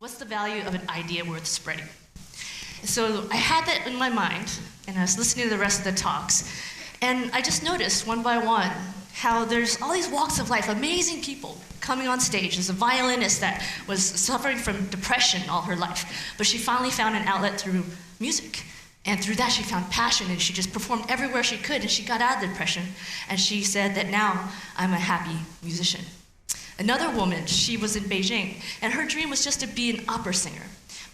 What's the value of an idea worth spreading? So I had that in my mind, and I was listening to the rest of the talks, and I just noticed one by one how there's all these walks of life, amazing people coming on stage. There's a violinist that was suffering from depression all her life, but she finally found an outlet through music. And through that, she found passion, and she just performed everywhere she could, and she got out of the depression, and she said that now I'm a happy musician. Another woman, she was in Beijing, and her dream was just to be an opera singer.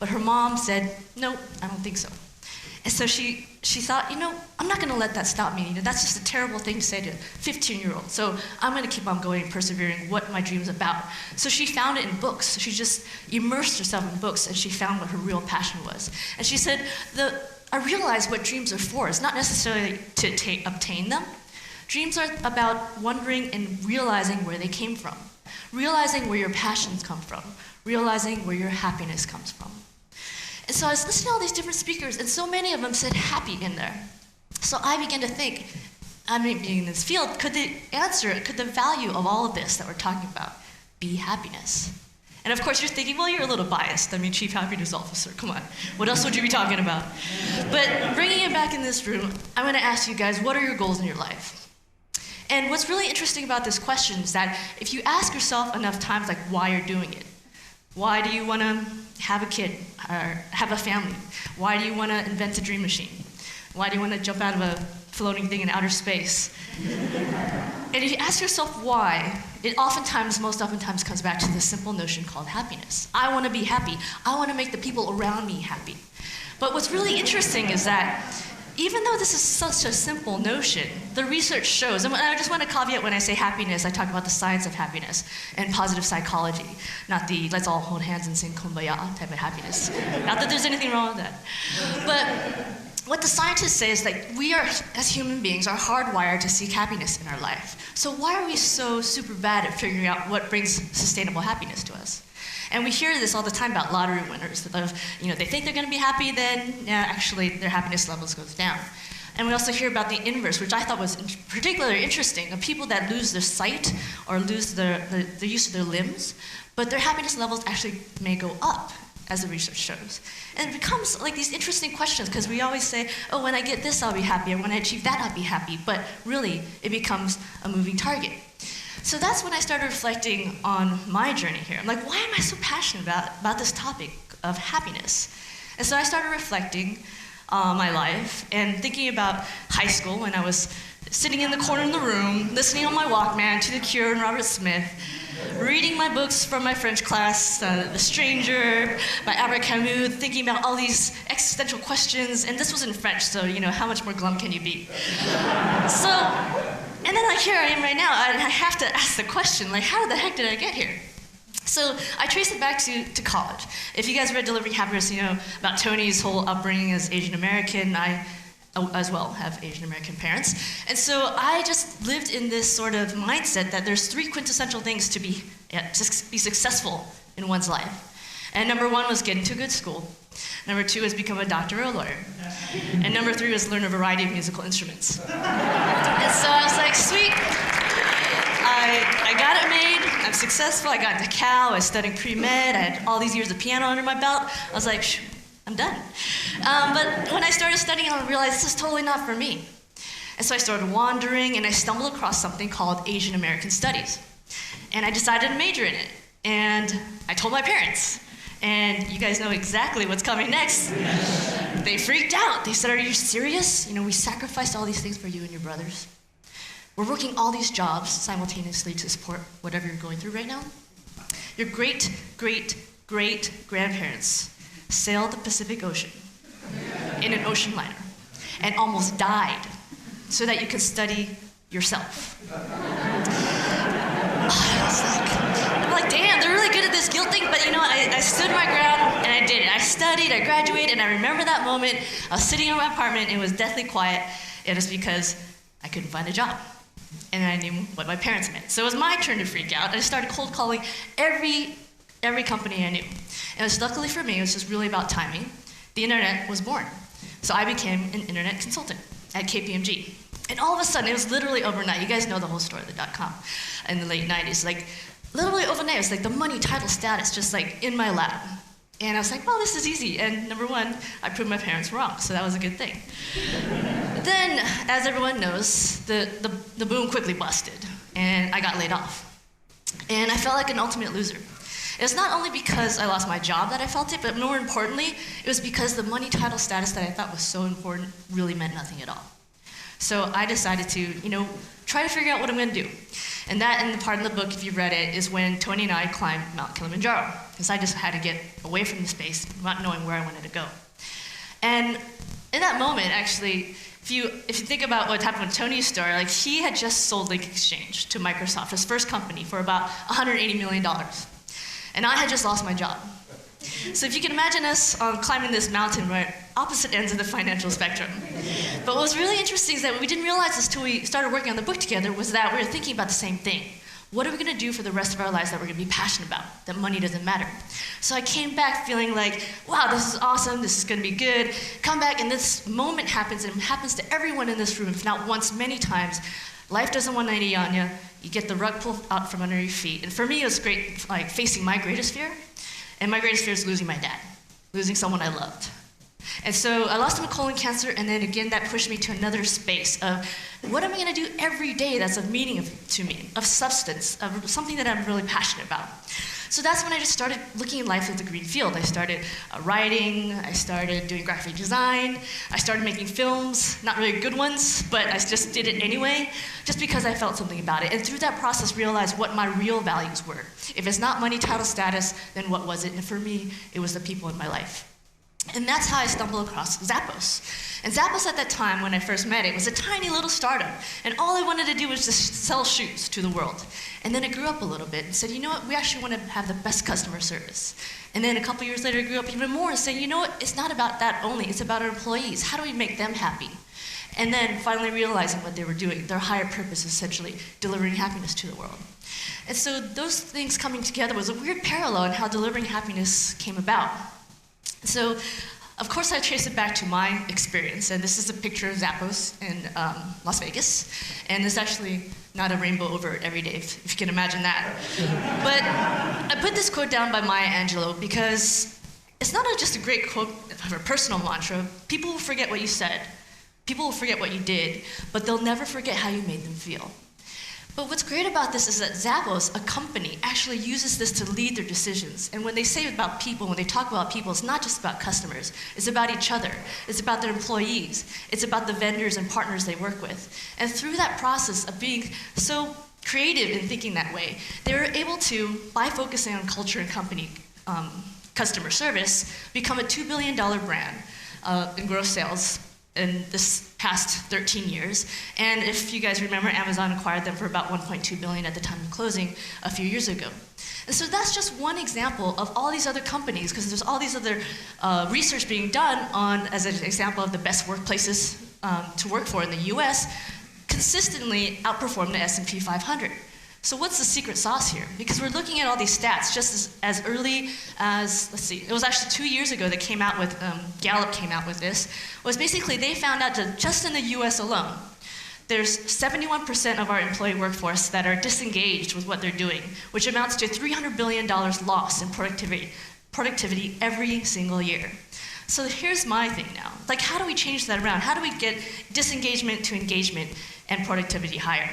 But her mom said, no, I don't think so. And so she thought, I'm not gonna let that stop me. That's just a terrible thing to say to a 15-year-old. So I'm gonna keep on going, persevering what my dream's about. So she found it in books. She just immersed herself in books, and she found what her real passion was. And she said, I realized what dreams are for. It's not necessarily to obtain them. Dreams are about wondering and realizing where they came from. Realizing where your passions come from. Realizing where your happiness comes from. And so I was listening to all these different speakers, and so many of them said happy in there. So I began to think, being in this field, could the value of all of this that we're talking about be happiness? And of course you're thinking, well, you're a little biased. Chief Happiness Officer, come on. What else would you be talking about? But bringing it back in this room, I'm gonna ask you guys, what are your goals in your life? And what's really interesting about this question is that if you ask yourself enough times, like, why you're doing it, why do you want to have a kid or have a family? Why do you want to invent a dream machine? Why do you want to jump out of a floating thing in outer space? And if you ask yourself why, it most oftentimes comes back to this simple notion called happiness. I want to be happy. I want to make the people around me happy. But what's really interesting is that even though this is such a simple notion, the research shows, and I just want to caveat when I say happiness, I talk about the science of happiness and positive psychology, not the let's all hold hands and sing kumbaya type of happiness. Not that there's anything wrong with that. But what the scientists say is that we are, as human beings, are hardwired to seek happiness in our life. So why are we so super bad at figuring out what brings sustainable happiness to us? And we hear this all the time about lottery winners. They think they're going to be happy, then actually their happiness levels goes down. And we also hear about the inverse, which I thought was particularly interesting, of people that lose their sight or lose the use of their limbs, but their happiness levels actually may go up, as the research shows. And it becomes like these interesting questions, because we always say, oh, when I get this, I'll be happy, or when I achieve that, I'll be happy. But really, it becomes a moving target. So that's when I started reflecting on my journey here. I'm like, why am I so passionate about this topic of happiness? And so I started reflecting on my life and thinking about high school when I was sitting in the corner of the room, listening on my Walkman to The Cure and Robert Smith, reading my books from my French class, The Stranger by Albert Camus, thinking about all these existential questions, and this was in French, so how much more glum can you be? And then here I am right now, and I have to ask the question, how the heck did I get here? So I trace it back to college. If you guys read Delivering Happiness, about Tony's whole upbringing as Asian American. I as well have Asian American parents. And so I just lived in this sort of mindset that there's 3 quintessential things to be successful in one's life. And number 1 was get into a good school. Number 2 is become a doctor or a lawyer. And number 3 was learn a variety of musical instruments. And so I was like, sweet. I got it made. I'm successful. I got into Cal. I was studying pre-med. I had all these years of piano under my belt. I was like, I'm done. But when I started studying, I realized this is totally not for me. And so I started wandering, and I stumbled across something called Asian American Studies. And I decided to major in it. And I told my parents. And you guys know exactly what's coming next. They freaked out. They said, are you serious? We sacrificed all these things for you and your brothers. We're working all these jobs simultaneously to support whatever you're going through right now. Your great-great-great-grandparents sailed the Pacific Ocean in an ocean liner and almost died so that you could study yourself. I'm like, damn, they're really good at this guilt thing, but I stood my ground and I did it. I studied, I graduated, and I remember that moment. I was sitting in my apartment, and it was deathly quiet. It was because I couldn't find a job. And I knew what my parents meant. So it was my turn to freak out. I started cold calling every company I knew. And luckily for me, it was just really about timing. The internet was born. So I became an internet consultant at KPMG. And all of a sudden, it was literally overnight. You guys know the whole story of the .com in the late 90s. Literally overnight, it was like the money, title, status, just in my lap. And I was like, well, this is easy. And number one, I proved my parents wrong, so that was a good thing. But then, as everyone knows, the boom quickly busted, and I got laid off. And I felt like an ultimate loser. It was not only because I lost my job that I felt it, but more importantly, it was because the money, title, status that I thought was so important really meant nothing at all. So I decided to, try to figure out what I'm going to do. And that, in the part of the book, if you've read it, is when Tony and I climbed Mount Kilimanjaro, because I just had to get away from the space, not knowing where I wanted to go. And in that moment, actually, if you think about what happened with Tony's story, like he had just sold Link Exchange to Microsoft, his first company, for about $180 million. And I had just lost my job. So if you can imagine us climbing this mountain, right, opposite ends of the financial spectrum. But what was really interesting is that we didn't realize this until we started working on the book together, was that we were thinking about the same thing. What are we going to do for the rest of our lives that we're going to be passionate about, that money doesn't matter? So I came back feeling like, wow, this is awesome, this is going to be good. Come back, and this moment happens, and it happens to everyone in this room, if not once, many times. Life does a 190 on you. You get the rug pulled out from under your feet. And for me, it was great, like facing my greatest fear. And my greatest fear is losing my dad, losing someone I loved. And so I lost him to colon cancer, and then again, that pushed me to another space of what am I going to do every day that's of meaning to me, of substance, of something that I'm really passionate about. So that's when I just started looking at life as a green field. I started writing, I started doing graphic design, I started making films, not really good ones, but I just did it anyway, just because I felt something about it. And through that process, realized what my real values were. If it's not money, title, status, then what was it? And for me, it was the people in my life. And that's how I stumbled across Zappos. And Zappos at that time, when I first met it, was a tiny little startup. And all I wanted to do was just sell shoes to the world. And then it grew up a little bit and said, you know what, we actually want to have the best customer service. And then a couple years later, it grew up even more and said, you know what, it's not about that only, it's about our employees. How do we make them happy? And then finally realizing what they were doing, their higher purpose, essentially delivering happiness to the world. And so those things coming together was a weird parallel in how delivering happiness came about. So, of course, I trace it back to my experience, and this is a picture of Zappos in Las Vegas, and it's actually not a rainbow over it every day, if you can imagine that. But I put this quote down by Maya Angelou because it's not just a great quote of a personal mantra. People will forget what you said, people will forget what you did, but they'll never forget how you made them feel. But what's great about this is that Zappos, a company, actually uses this to lead their decisions. And when they say about people, when they talk about people, it's not just about customers. It's about each other. It's about their employees. It's about the vendors and partners they work with. And through that process of being so creative in thinking that way, they were able to, by focusing on culture and company customer service, become a $2 billion brand in gross sales in this past 13 years. And if you guys remember, Amazon acquired them for about $1.2 billion at the time of closing a few years ago. And so that's just one example of all these other companies, because there's all these other research being done on, as an example of the best workplaces to work for in the US, consistently outperform the S&P 500. So what's the secret sauce here? Because we're looking at all these stats just as early as, let's see, it was actually 2 years ago that came out with, Gallup came out with this, was basically they found out that just in the US alone, there's 71% of our employee workforce that are disengaged with what they're doing, which amounts to $300 billion loss in productivity every single year. So here's my thing now. Like, how do we change that around? How do we get disengagement to engagement and productivity higher?